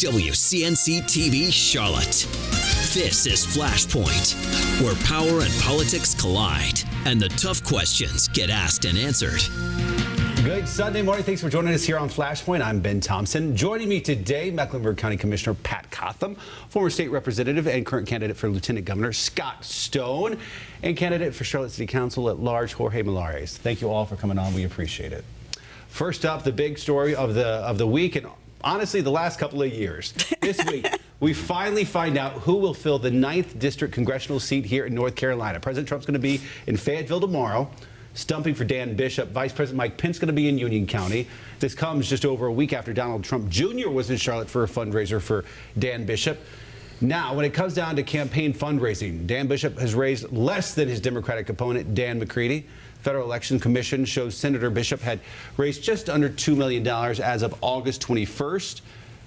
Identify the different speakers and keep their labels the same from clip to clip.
Speaker 1: WCNC TV Charlotte. This is Flashpoint, where power and politics collide and the tough questions get asked and answered.
Speaker 2: Good Sunday morning. Thanks for joining us here on Flashpoint. I'm Ben Thompson. Joining me today, Mecklenburg County Commissioner Pat Cotham, former state representative and current candidate for Lieutenant Governor Scott Stone, and candidate for Charlotte City Council at large Jorge Milares. Thank you all for coming on. We appreciate it. First up, the big story of the week, and honestly, the last couple of years. This week, we finally find out who will fill the 9th District Congressional seat here in North Carolina. President Trump's going to be in Fayetteville tomorrow, stumping for Dan Bishop. Vice President Mike Pence going to be in Union County. This comes just over a week after Donald Trump Jr. was in Charlotte for a fundraiser for Dan Bishop. Now, when it comes down to campaign fundraising, Dan Bishop has raised less than his Democratic opponent, Dan McCready. Federal Election Commission shows Senator Bishop had raised just under $2 million as of August 21st.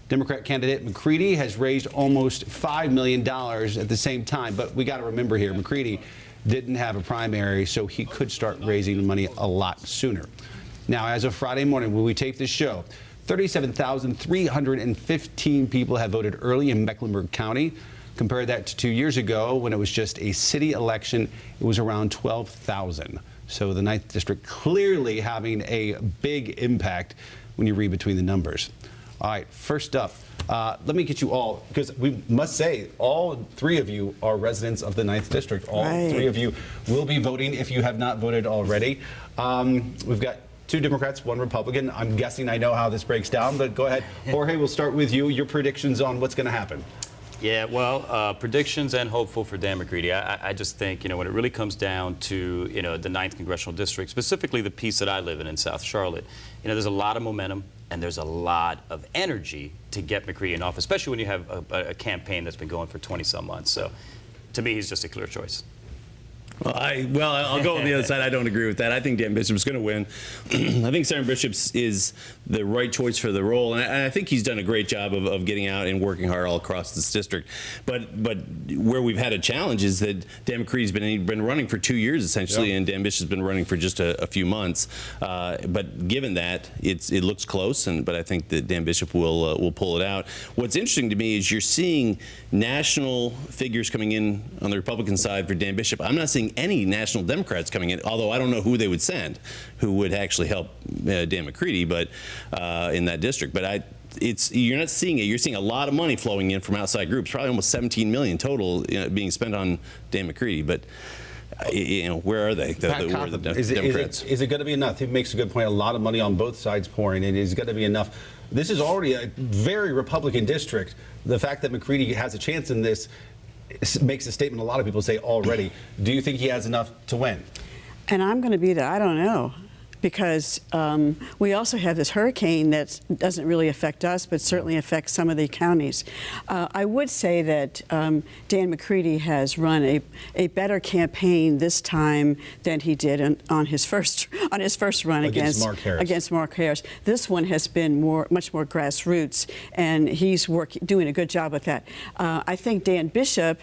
Speaker 2: Democrat candidate McCready has raised almost $5 million at the same time. But we got to remember here, McCready didn't have a primary, so he could start raising money a lot sooner. Now, as of Friday morning, when we tape this show, 37,315 people have voted early in Mecklenburg County. Compare that to 2 years ago, when it was just a city election, it was around 12,000. So the 9th District clearly having a big impact when you read between the numbers. All right, first up, let me get you all, because we must say all three of you are residents of the 9th District. All three of you will be voting if you have not voted already. We've got 2 Democrats, 1 Republican. I'm guessing I know how this breaks down, but go ahead. Jorge, we'll start with you. Your predictions on what's going to happen.
Speaker 3: Yeah, well, predictions and hopeful for Dan McCready. I just think, when it really comes down to, the 9th Congressional District, specifically the piece that I live in South Charlotte, there's a lot of momentum and there's a lot of energy to get McCready in office, especially when you have a campaign that's been going for 20-some months. So, to me, he's just a clear choice.
Speaker 4: Well, I'll go on the other side. I don't agree with that. I think Dan Bishop's going to win. I think Senator Bishop is the right choice for the role, and I think he's done a great job of getting out and working hard all across this district. But where we've had a challenge is that Dan McCready's been running for 2 years essentially, and Dan Bishop's been running for just a few months. But given that, it looks close, but I think that Dan Bishop will pull it out. What's interesting to me is you're seeing national figures coming in on the Republican side for Dan Bishop. I'm not seeing any national Democrats coming in, although I don't know who they would send, who would actually help Dan McCready, but in that district. But you're not seeing it. You're seeing a lot of money flowing in from outside groups, probably almost $17 million total being spent on Dan McCready. But where are they? Where are the Democrats?
Speaker 2: Is it going to be enough? He makes a good point. A lot of money on both sides pouring in. Is it going to be enough? This is already a very Republican district. The fact that McCready has a chance in this makes a statement a lot of people say already. Do you think he has enough to win?
Speaker 5: And I'm going to be I don't know, because we also have this hurricane that doesn't really affect us, but certainly affects some of the counties. I would say that Dan McCready has run a better campaign this time than he did on his first run against Mark Harris. This one has been much more grassroots, and he's doing a good job with that. I think Dan Bishop,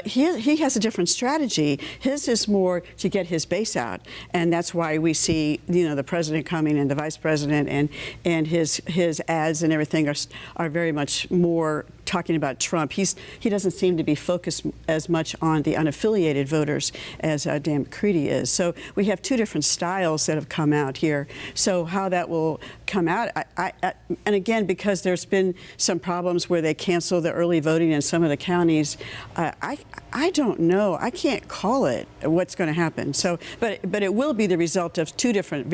Speaker 5: he has a different strategy. His is more to get his base out, and that's why we see the president coming and the vice president and his ads and everything are very much more talking about Trump. He doesn't seem to be focused as much on the unaffiliated voters as Dan McCready is. So we have 2 different styles that have come out here. So how that will come out, and again, because there's been some problems where they cancel the early voting in some of the counties, I don't know. I can't call it what's going to happen. So, but it will be the result of 2 different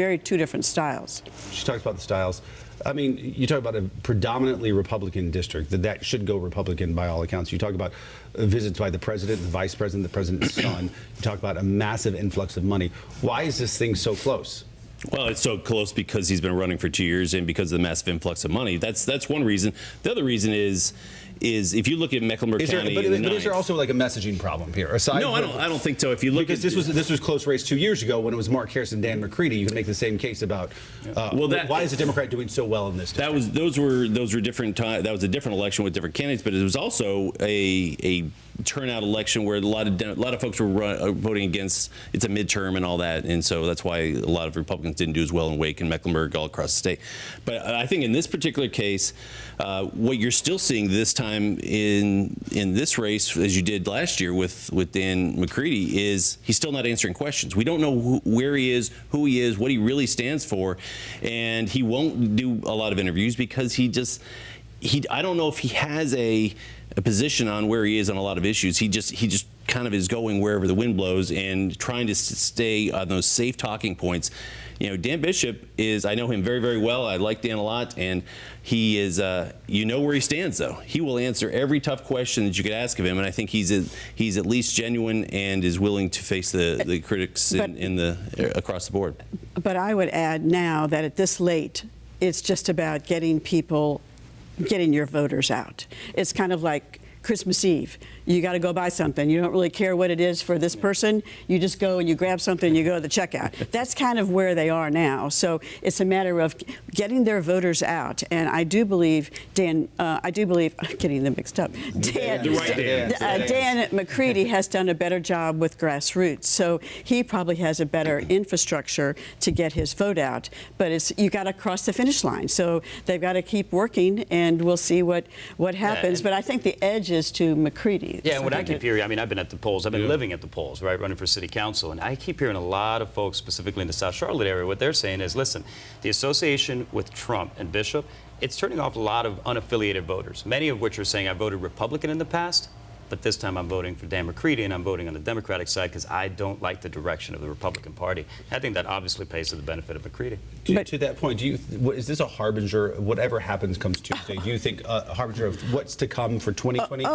Speaker 5: styles.
Speaker 2: She talks about the styles. I mean, you talk about a predominantly Republican district, that should go Republican by all accounts. You talk about visits by the president, the vice president, the president's son. You talk about a massive influx of money. Why is this thing so close?
Speaker 4: Well, it's so close because he's been running for 2 years and because of the massive influx of money. That's one reason. The other reason is is if you look at Mecklenburg County,
Speaker 2: but is there also like a messaging problem here?
Speaker 4: No, I don't think so. If you look
Speaker 2: because this was close race 2 years ago when it was Mark Harris and Dan McCready. You can make the same case about why is the Democrat doing so well in this district?
Speaker 4: Those were different time. That was a different election with different candidates, but it was also a turnout election where a lot of folks were voting against. It's a midterm and all that, and so that's why a lot of Republicans didn't do as well in Wake and Mecklenburg all across the state. But I think in this particular case, what you're still seeing this time in this race, as you did last year with Dan McCready, is he's still not answering questions. We don't know where he is, who he is, what he really stands for, and he won't do a lot of interviews because I don't know if he has a position on where he is on a lot of issues. He just kind of is going wherever the wind blows and trying to stay on those safe talking points. Dan Bishop I know him very, very well. I like Dan a lot, and he is, where he stands, though. He will answer every tough question that you could ask of him, and I think he's at least genuine and is willing to face the critics across the board.
Speaker 5: But I would add now that at this late, it's just about getting your voters out. It's kind of like Christmas Eve. You got to go buy something. You don't really care what it is for this person. You just go and you grab something and you go to the checkout. That's kind of where they are now. So it's a matter of getting their voters out. And I do believe I'm getting them mixed up. Dan McCready has done a better job with grassroots. So he probably has a better infrastructure to get his vote out. But you got to cross the finish line. So they've got to keep working, and we'll see what happens. But I think the edge is to McCready.
Speaker 3: Yeah, and what I keep hearing, I've been at the polls, I've been living at the polls, right, running for city council, and I keep hearing a lot of folks, specifically in the South Charlotte area, what they're saying is, listen, the association with Trump and Bishop, it's turning off a lot of unaffiliated voters, many of which are saying I voted Republican in the past, but this time I'm voting for Dan McCready, and I'm voting on the Democratic side because I don't like the direction of the Republican Party. I think that obviously pays to the benefit of McCready.
Speaker 2: To that point, is this a harbinger, whatever happens comes Tuesday, do you think a harbinger of what's to come for 2020?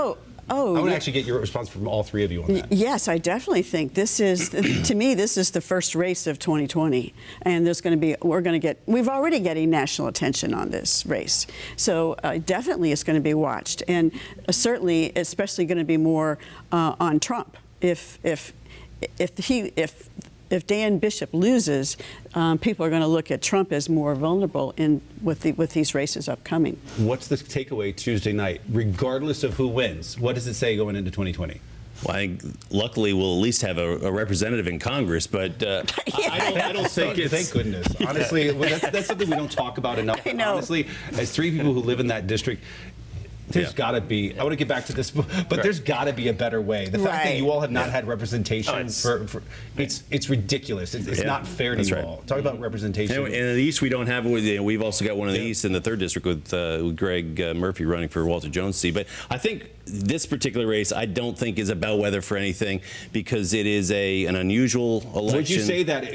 Speaker 2: I want to actually get your response from all three of you on that.
Speaker 5: Yes, I definitely think this is, to me, this is the first race of 2020. And we're already getting national attention on this race. So definitely it's going to be watched. And certainly, especially going to be more on Trump. If Dan Bishop loses, people are going to look at Trump as more vulnerable with these races upcoming.
Speaker 2: What's the takeaway Tuesday night, regardless of who wins? What does it say going into 2020?
Speaker 4: Well, I think luckily we'll at least have a representative in Congress, but I don't think it's...
Speaker 2: Thank goodness. Honestly, that's something we don't talk about enough.
Speaker 5: I know.
Speaker 2: Honestly, as three people who live in that district, there's got to be, I want to get back to this, but there's got to be a better way. The fact that you all have not had representation it's ridiculous. It's not fair to you all. Talk about representation.
Speaker 4: And in the East, we don't have it. We've also got one in the East in the 3rd District with Greg Murphy running for Walter Jones' seat. But I think this particular race, I don't think is a bellwether for anything because it is an unusual election.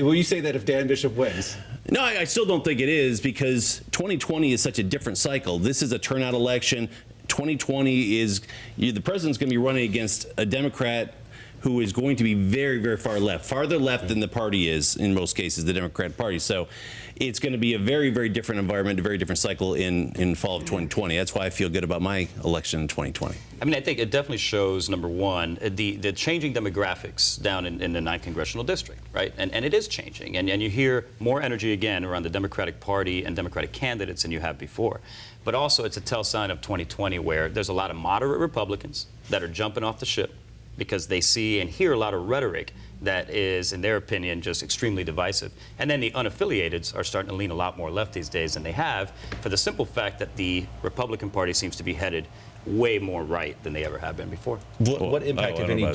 Speaker 2: Will you say that if Dan Bishop wins?
Speaker 4: No, I still don't think it is because 2020 is such a different cycle. This is a turnout election. 2020 is the president's going to be running against a Democrat who is going to be very, very far left, farther left than the party is in most cases, the Democrat Party. So it's going to be a very, very different environment, a very different cycle in fall of 2020. That's why I feel good about my election in 2020.
Speaker 3: I mean, I think it definitely shows, number one, the changing demographics down in the 9th Congressional District, right? And it is changing. And you hear more energy again around the Democratic Party and Democratic candidates than you have before. But also it's a tell sign of 2020 where there's a lot of moderate Republicans that are jumping off the ship because they see and hear a lot of rhetoric that is, in their opinion, just extremely divisive. And then the unaffiliateds are starting to lean a lot more left these days than they have for the simple fact that the Republican Party seems to be headed way more right than they ever have been before.
Speaker 2: What impact, if any,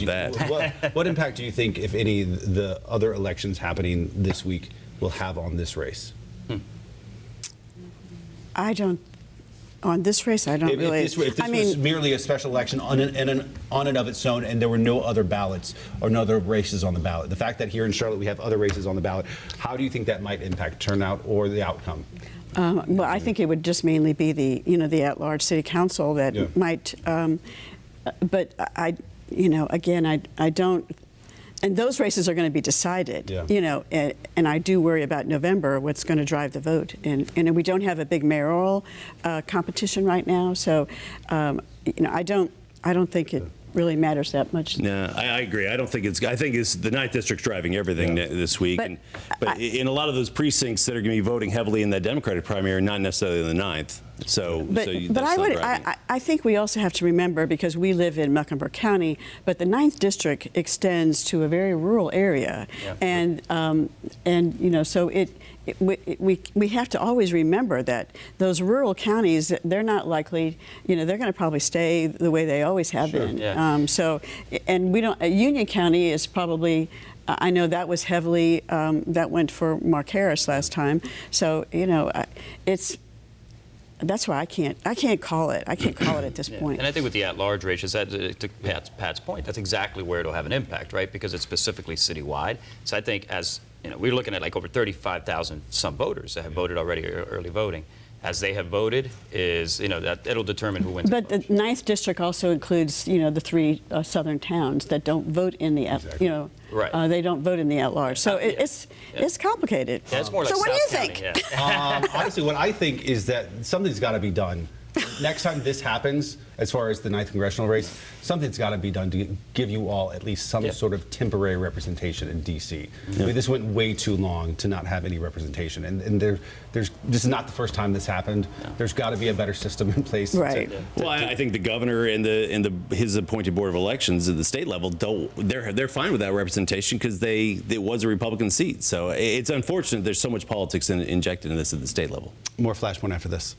Speaker 2: what impact do you think, if any, the other elections happening this week will have on this race?
Speaker 5: On this race, I don't really.
Speaker 2: If this was merely a special election on and of its own, and there were no other ballots or no other races on the ballot, the fact that here in Charlotte we have other races on the ballot, how do you think that might impact turnout or the outcome?
Speaker 5: Well, I think it would just mainly be the at-large city council that might. But again, I don't. and those races are going to be decided,
Speaker 2: Yeah.
Speaker 5: you know, and I do worry about November, what's going to drive the vote. And we don't have a big mayoral competition right now, so you know, I don't think it really matters that much.
Speaker 4: No, I agree. I think it's the 9th district's driving everything this week. But in a lot of those precincts that are going to be voting heavily in that Democratic primary, not necessarily in the 9th.
Speaker 5: I think we also have to remember, because we live in Mecklenburg County, but the 9th district extends to a very rural area, and you know, so we have to always remember that those rural counties, they're not likely, you know, they're going to probably stay the way they always have been. So, and we don't. Union County is probably. I know that was heavily that went for Mark Harris last time. So you know, it's. That's why I can't call it. I can't call it at this point.
Speaker 3: And I think with the at-large races, to Pat's point, that's exactly where it'll have an impact, right? Because it's specifically citywide. So I think, as you know, we're looking at like over 35,000 some voters that have voted already early voting. As they have voted, you know, that it'll determine who wins.
Speaker 5: But the 9th district also includes, you know, the 3 southern towns that don't vote in the you know.
Speaker 3: Right.
Speaker 5: They don't vote in the at-large. So it's complicated.
Speaker 3: Yeah, it's more like
Speaker 5: so what
Speaker 3: South
Speaker 5: do you
Speaker 3: County,
Speaker 5: think?
Speaker 2: Honestly, what I think is that something's got to be done. Next time this happens, as far as the 9th congressional race, something's got to be done to give you all at least some sort of temporary representation in D.C. I mean, this went way too long to not have any representation, and this is not the first time this happened. There's got to be a better system in place.
Speaker 5: Right.
Speaker 4: Well, I think the governor and his appointed board of elections at the state level they're fine with that representation because it was a Republican seat. So it's unfortunate there's so much politics injected in this at the state level.
Speaker 2: More Flashpoint after this.